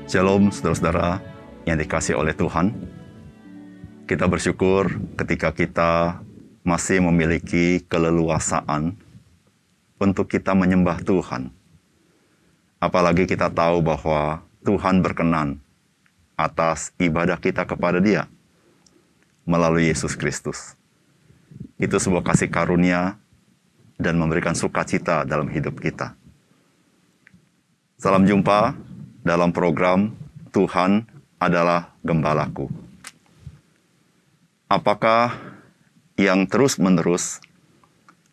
Shalom saudara-saudara yang dikasihi oleh Tuhan. Kita bersyukur ketika kita masih memiliki keleluasaan untuk kita menyembah Tuhan. Apalagi kita tahu bahwa Tuhan berkenan atas ibadah kita kepada Dia melalui Yesus Kristus. Itu sebuah kasih karunia dan memberikan sukacita dalam hidup kita. Salam jumpa dalam program Tuhan adalah Gembalaku. Apakah yang terus-menerus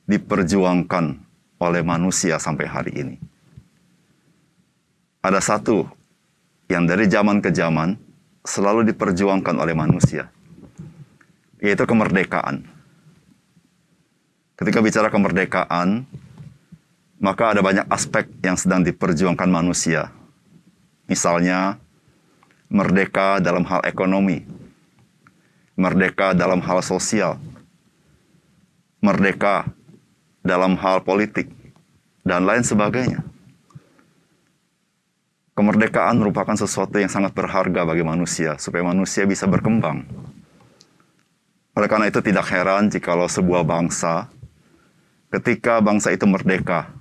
diperjuangkan oleh manusia sampai hari ini? Ada satu yang dari zaman ke zaman selalu diperjuangkan oleh manusia, yaitu kemerdekaan. Ketika bicara kemerdekaan, maka ada banyak aspek yang sedang diperjuangkan manusia. Misalnya, merdeka dalam hal ekonomi, merdeka dalam hal sosial, merdeka dalam hal politik, dan lain sebagainya. Kemerdekaan merupakan sesuatu yang sangat berharga bagi manusia, supaya manusia bisa berkembang. Oleh karena itu tidak heran jikalau sebuah bangsa, ketika bangsa itu merdeka,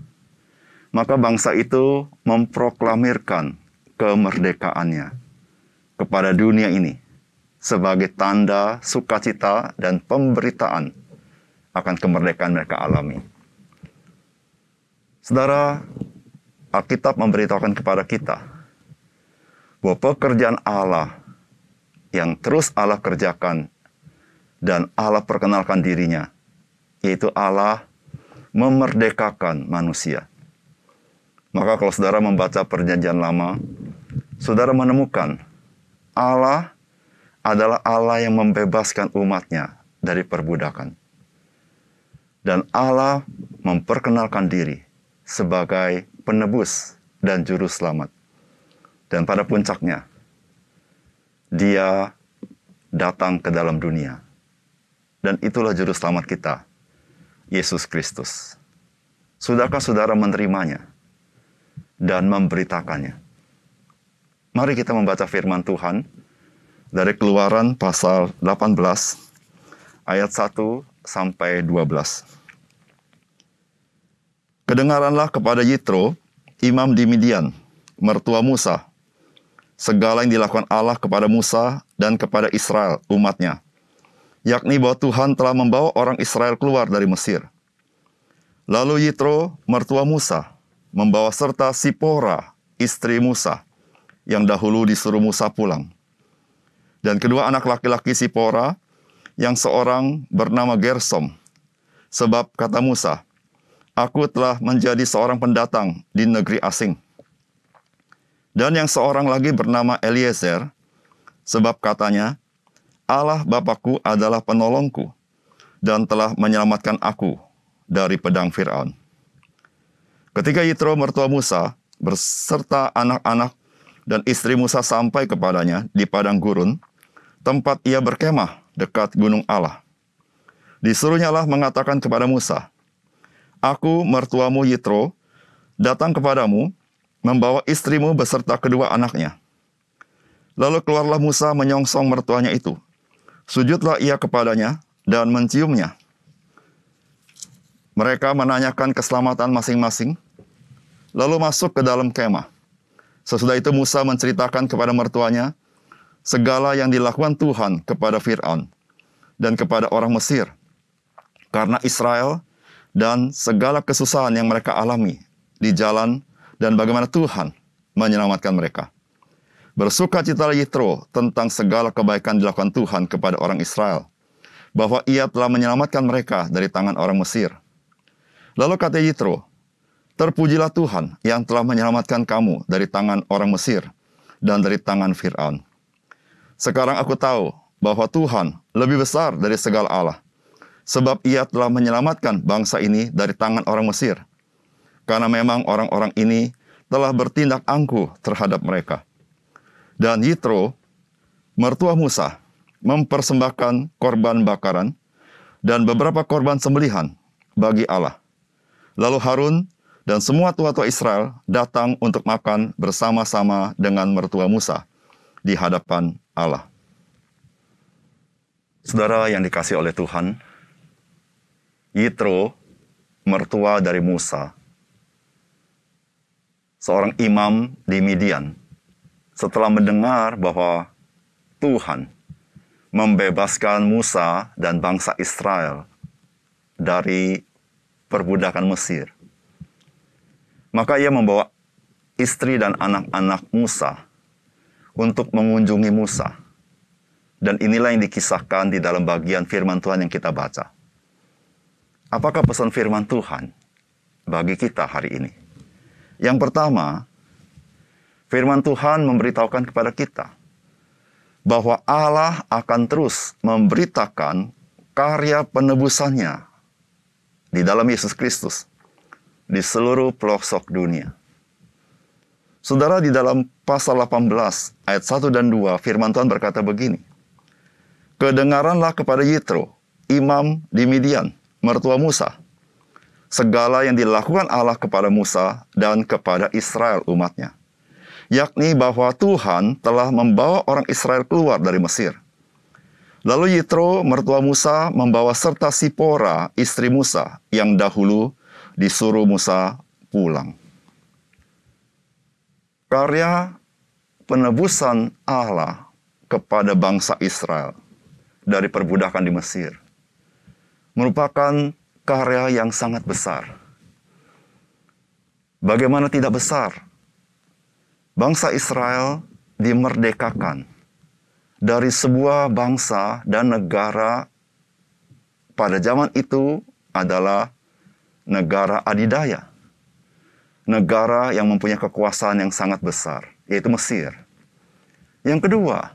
maka bangsa itu memproklamirkan kemerdekaannya kepada dunia ini sebagai tanda sukacita dan pemberitaan akan kemerdekaan mereka alami. Saudara, Alkitab memberitahukan kepada kita bahwa pekerjaan Allah yang terus Allah kerjakan dan Allah perkenalkan dirinya, yaitu Allah memerdekakan manusia. Maka kalau saudara membaca Perjanjian Lama, saudara menemukan Allah adalah Allah yang membebaskan umatnya dari perbudakan. Dan Allah memperkenalkan diri sebagai penebus dan juru selamat. Dan pada puncaknya, Dia datang ke dalam dunia. Dan itulah juru selamat kita, Yesus Kristus. Sudahkah saudara menerimanya dan memberitakannya? Mari kita membaca firman Tuhan dari Keluaran pasal 18 ayat 1 sampai 12. Kedengaranlah kepada Yitro, imam di Midian, mertua Musa, segala yang dilakukan Allah kepada Musa dan kepada Israel, umatnya, yakni bahwa Tuhan telah membawa orang Israel keluar dari Mesir. Lalu Yitro, mertua Musa, membawa serta Sipora, istri Musa, yang dahulu disuruh Musa pulang. Dan kedua anak laki-laki Sipora, yang seorang bernama Gersom. Sebab kata Musa, aku telah menjadi seorang pendatang di negeri asing. Dan yang seorang lagi bernama Eliezer, sebab katanya, Allah Bapakku adalah penolongku, dan telah menyelamatkan aku dari pedang Fir'aun. Ketika Yitro mertua Musa berserta anak-anak dan istri Musa sampai kepadanya di padang gurun, tempat ia berkemah dekat gunung Allah. Disuruhnyalah mengatakan kepada Musa, aku mertuamu Yitro datang kepadamu, membawa istrimu beserta kedua anaknya. Lalu keluarlah Musa menyongsong mertuanya itu. Sujudlah ia kepadanya dan menciumnya. Mereka menanyakan keselamatan masing-masing, lalu masuk ke dalam kemah. Sesudah itu Musa menceritakan kepada mertuanya segala yang dilakukan Tuhan kepada Fir'aun dan kepada orang Mesir, karena Israel dan segala kesusahan yang mereka alami di jalan dan bagaimana Tuhan menyelamatkan mereka. Bersukacitalah Yitro tentang segala kebaikan dilakukan Tuhan kepada orang Israel, bahwa ia telah menyelamatkan mereka dari tangan orang Mesir. Lalu kata Yitro, terpujilah Tuhan yang telah menyelamatkan kamu dari tangan orang Mesir dan dari tangan Fir'aun. Sekarang aku tahu bahwa Tuhan lebih besar dari segala Allah, sebab ia telah menyelamatkan bangsa ini dari tangan orang Mesir, karena memang orang-orang ini telah bertindak angkuh terhadap mereka. Dan Yitro, mertua Musa, mempersembahkan korban bakaran dan beberapa korban sembelihan bagi Allah. Lalu Harun Dan semua tua-tua Israel datang untuk makan bersama-sama dengan mertua Musa di hadapan Allah. Saudara yang dikasihi oleh Tuhan, Yitro, mertua dari Musa, seorang imam di Midian, setelah mendengar bahwa Tuhan membebaskan Musa dan bangsa Israel dari perbudakan Mesir, maka ia membawa istri dan anak-anak Musa untuk mengunjungi Musa. Dan inilah yang dikisahkan di dalam bagian firman Tuhan yang kita baca. Apakah pesan firman Tuhan bagi kita hari ini? Yang pertama, firman Tuhan memberitahukan kepada kita bahwa Allah akan terus memberitakan karya penebusannya di dalam Yesus Kristus di seluruh pelosok dunia. Saudara, di dalam pasal 18 ayat 1 dan 2 firman Tuhan berkata begini, "Kedengaranlah kepada Yitro, imam di Midian, mertua Musa, segala yang dilakukan Allah kepada Musa dan kepada Israel umatnya, yakni bahwa Tuhan telah membawa orang Israel keluar dari Mesir. Lalu Yitro, mertua Musa, membawa serta Sipora, istri Musa, yang dahulu disuruh Musa pulang." Karya penebusan Allah kepada bangsa Israel dari perbudakan di Mesir merupakan karya yang sangat besar. Bagaimana tidak besar? Bangsa Israel dimerdekakan dari sebuah bangsa dan negara pada zaman itu adalah negara adidaya. Negara yang mempunyai kekuasaan yang sangat besar, yaitu Mesir. Yang kedua,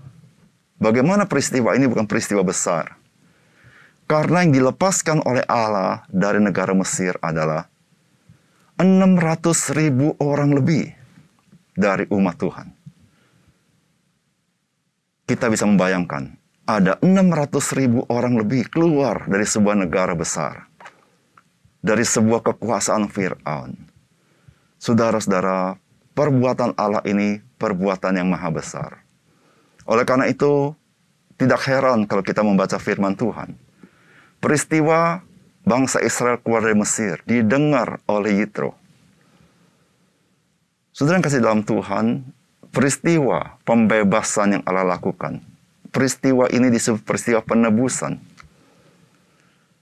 bagaimana peristiwa ini bukan peristiwa besar? Karena yang dilepaskan oleh Allah dari negara Mesir adalah 600.000 orang lebih dari umat Tuhan. Kita bisa membayangkan, ada 600.000 orang lebih keluar dari sebuah negara besar, dari sebuah kekuasaan Fir'aun. Saudara-saudara, perbuatan Allah ini perbuatan yang maha besar. Oleh karena itu, tidak heran kalau kita membaca firman Tuhan. Peristiwa bangsa Israel keluar dari Mesir didengar oleh Yitro. Saudara yang kasih dalam Tuhan, peristiwa pembebasan yang Allah lakukan, peristiwa ini disebut peristiwa penebusan.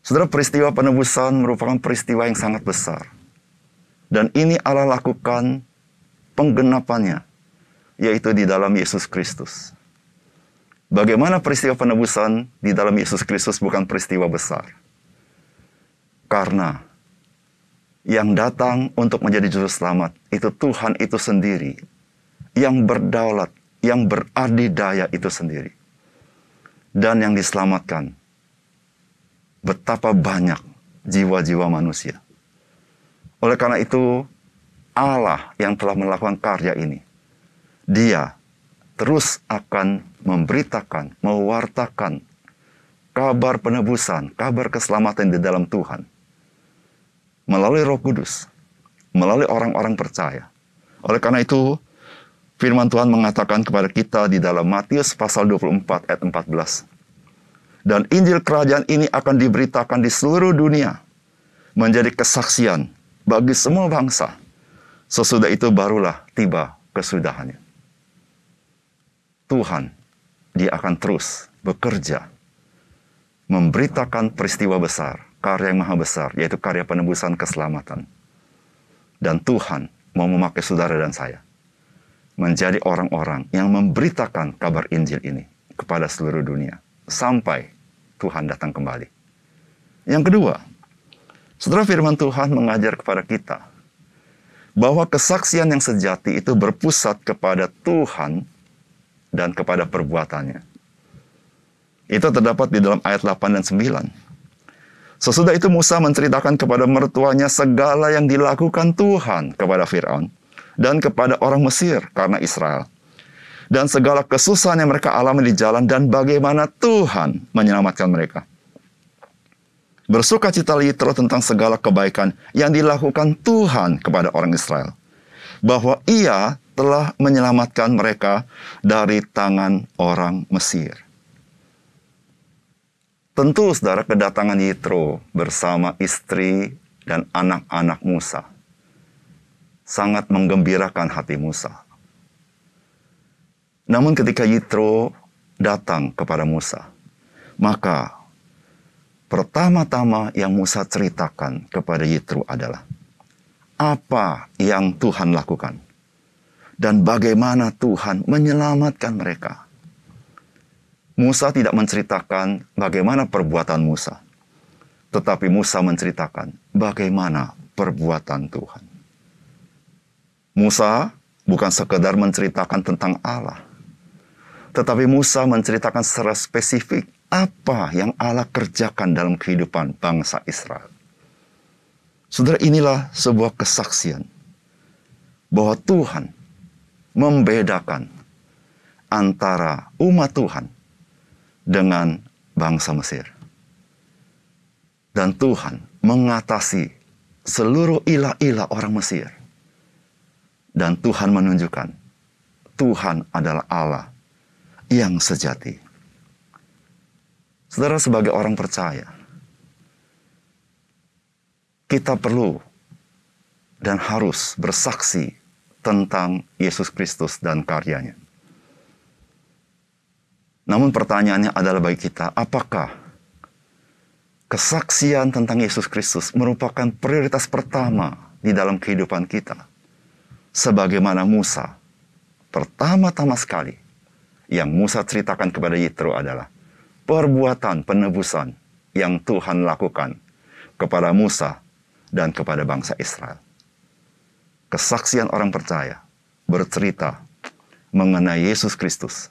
Saudara, peristiwa penebusan merupakan peristiwa yang sangat besar. Dan ini Allah lakukan penggenapannya, yaitu di dalam Yesus Kristus. Bagaimana peristiwa penebusan di dalam Yesus Kristus bukan peristiwa besar? Karena yang datang untuk menjadi juru selamat itu Tuhan itu sendiri, yang berdaulat, yang beradidaya itu sendiri. Dan yang diselamatkan, betapa banyak jiwa-jiwa manusia. Oleh karena itu, Allah yang telah melakukan karya ini, Dia terus akan memberitakan, mewartakan kabar penebusan, kabar keselamatan di dalam Tuhan. Melalui Roh Kudus, melalui orang-orang percaya. Oleh karena itu, firman Tuhan mengatakan kepada kita di dalam Matius pasal 24 ayat 14. Dan Injil kerajaan ini akan diberitakan di seluruh dunia, menjadi kesaksian bagi semua bangsa. Sesudah itu barulah tiba kesudahannya. Tuhan, Dia akan terus bekerja, memberitakan peristiwa besar, karya yang maha besar, yaitu karya penebusan keselamatan. Dan Tuhan mau memakai saudara dan saya menjadi orang-orang yang memberitakan kabar Injil ini kepada seluruh dunia, sampai Tuhan datang kembali. Yang kedua, saudara, firman Tuhan mengajar kepada kita bahwa kesaksian yang sejati itu berpusat kepada Tuhan dan kepada perbuatannya. Itu terdapat di dalam ayat 8 dan 9. Sesudah itu Musa menceritakan kepada mertuanya segala yang dilakukan Tuhan kepada Fir'aun dan kepada orang Mesir karena Israel. Dan segala kesusahan yang mereka alami di jalan dan bagaimana Tuhan menyelamatkan mereka. Bersukacitalah Yitro tentang segala kebaikan yang dilakukan Tuhan kepada orang Israel, bahwa Ia telah menyelamatkan mereka dari tangan orang Mesir. Tentu saudara, kedatangan Yitro bersama istri dan anak-anak Musa sangat menggembirakan hati Musa. Namun ketika Yitro datang kepada Musa, maka pertama-tama yang Musa ceritakan kepada Yitro adalah apa yang Tuhan lakukan dan bagaimana Tuhan menyelamatkan mereka. Musa tidak menceritakan bagaimana perbuatan Musa, tetapi Musa menceritakan bagaimana perbuatan Tuhan. Musa bukan sekedar menceritakan tentang Allah, tetapi Musa menceritakan secara spesifik apa yang Allah kerjakan dalam kehidupan bangsa Israel. Saudara, inilah sebuah kesaksian bahwa Tuhan membedakan antara umat Tuhan dengan bangsa Mesir. Dan Tuhan mengatasi seluruh ilah-ilah orang Mesir. Dan Tuhan menunjukkan Tuhan adalah Allah yang sejati. Saudara, sebagai orang percaya, kita perlu dan harus bersaksi tentang Yesus Kristus dan karyanya. Namun pertanyaannya adalah bagi kita, apakah kesaksian tentang Yesus Kristus merupakan prioritas pertama di dalam kehidupan kita? Sebagaimana Musa, pertama-tama sekali yang Musa ceritakan kepada Yitro adalah perbuatan penebusan yang Tuhan lakukan kepada Musa dan kepada bangsa Israel. Kesaksian orang percaya bercerita mengenai Yesus Kristus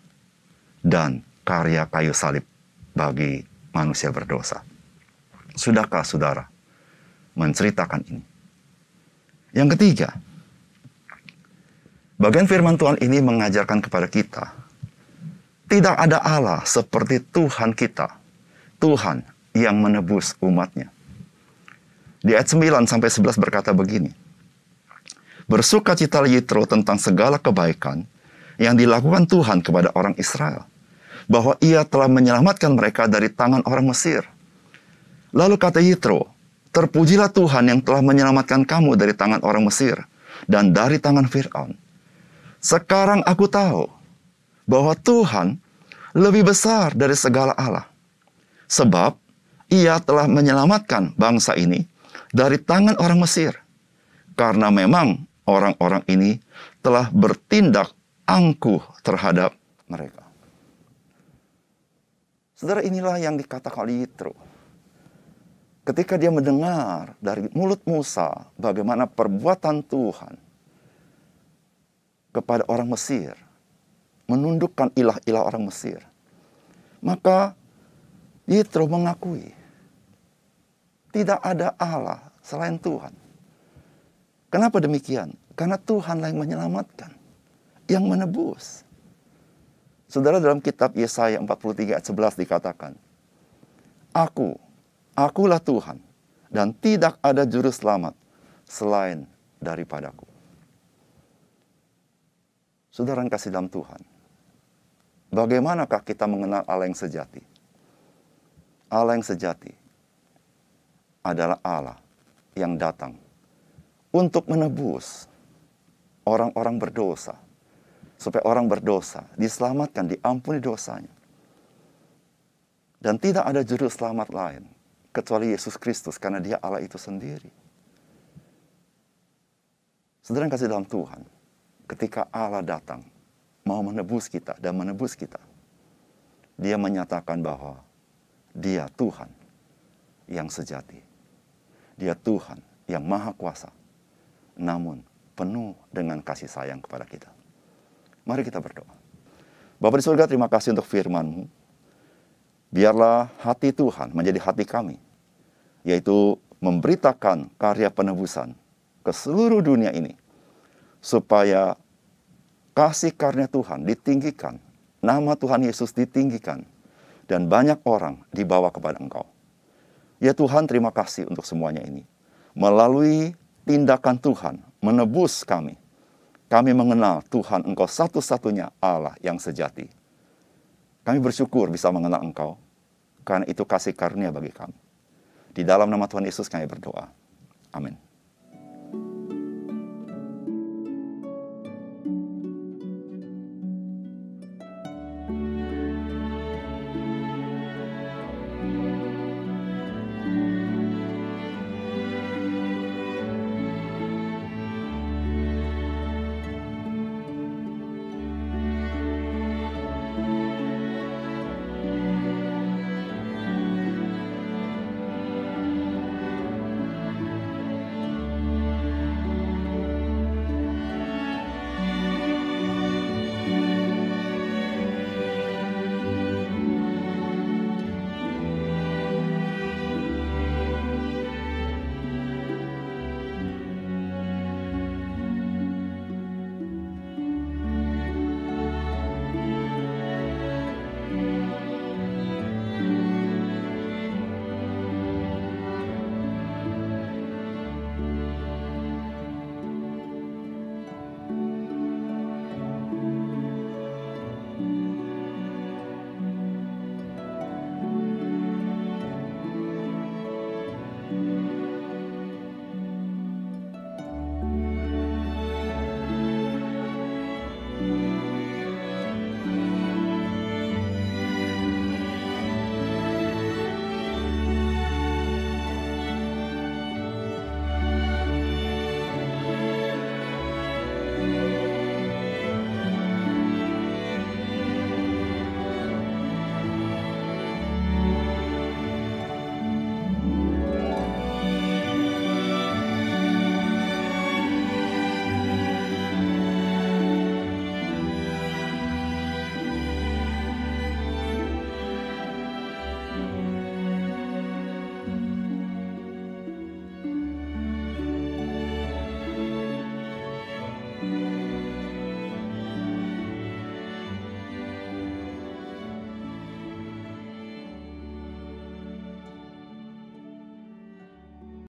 dan karya kayu salib bagi manusia berdosa. Sudahkah saudara menceritakan ini? Yang ketiga, bagian firman Tuhan ini mengajarkan kepada kita, tidak ada Allah seperti Tuhan kita, Tuhan yang menebus umatnya. Di ayat 9-11 berkata begini, bersukacitalah Yitro tentang segala kebaikan yang dilakukan Tuhan kepada orang Israel, bahwa Ia telah menyelamatkan mereka dari tangan orang Mesir. Lalu kata Yitro, terpujilah Tuhan yang telah menyelamatkan kamu dari tangan orang Mesir dan dari tangan Fir'aun. Sekarang aku tahu bahwa Tuhan lebih besar dari segala Allah, sebab Ia telah menyelamatkan bangsa ini dari tangan orang Mesir, karena memang orang-orang ini telah bertindak angkuh terhadap mereka. Saudara, inilah yang dikatakan oleh Yitro. Ketika dia mendengar dari mulut Musa bagaimana perbuatan Tuhan kepada orang Mesir, menundukkan ilah-ilah orang Mesir, maka Yitro mengakui tidak ada Allah selain Tuhan. Kenapa demikian? Karena Tuhanlah yang menyelamatkan, yang menebus. Saudara, dalam kitab Yesaya 43 ayat 11 dikatakan, Akulah Tuhan, dan tidak ada juru selamat selain daripadaku. Saudara yang kasih dalam Tuhan, bagaimanakah kita mengenal Allah yang sejati? Allah yang sejati adalah Allah yang datang untuk menebus orang-orang berdosa, supaya orang berdosa diselamatkan, diampuni dosanya. Dan tidak ada juru selamat lain kecuali Yesus Kristus, karena Dia Allah itu sendiri. Saudara yang kasih dalam Tuhan, ketika Allah datang mau menebus kita dan menebus kita, Dia menyatakan bahwa Dia Tuhan yang sejati. Dia Tuhan yang maha kuasa, namun penuh dengan kasih sayang kepada kita. Mari kita berdoa. Bapa di surga, terima kasih untuk firman-Mu. Biarlah hati Tuhan menjadi hati kami, yaitu memberitakan karya penebusan ke seluruh dunia ini, supaya kasih karunia Tuhan ditinggikan, nama Tuhan Yesus ditinggikan, dan banyak orang dibawa kepada Engkau. Ya Tuhan, terima kasih untuk semuanya ini. Melalui tindakan Tuhan menebus kami, kami mengenal Tuhan Engkau satu-satunya Allah yang sejati. Kami bersyukur bisa mengenal Engkau, karena itu kasih karunia bagi kami. Di dalam nama Tuhan Yesus kami berdoa. Amin.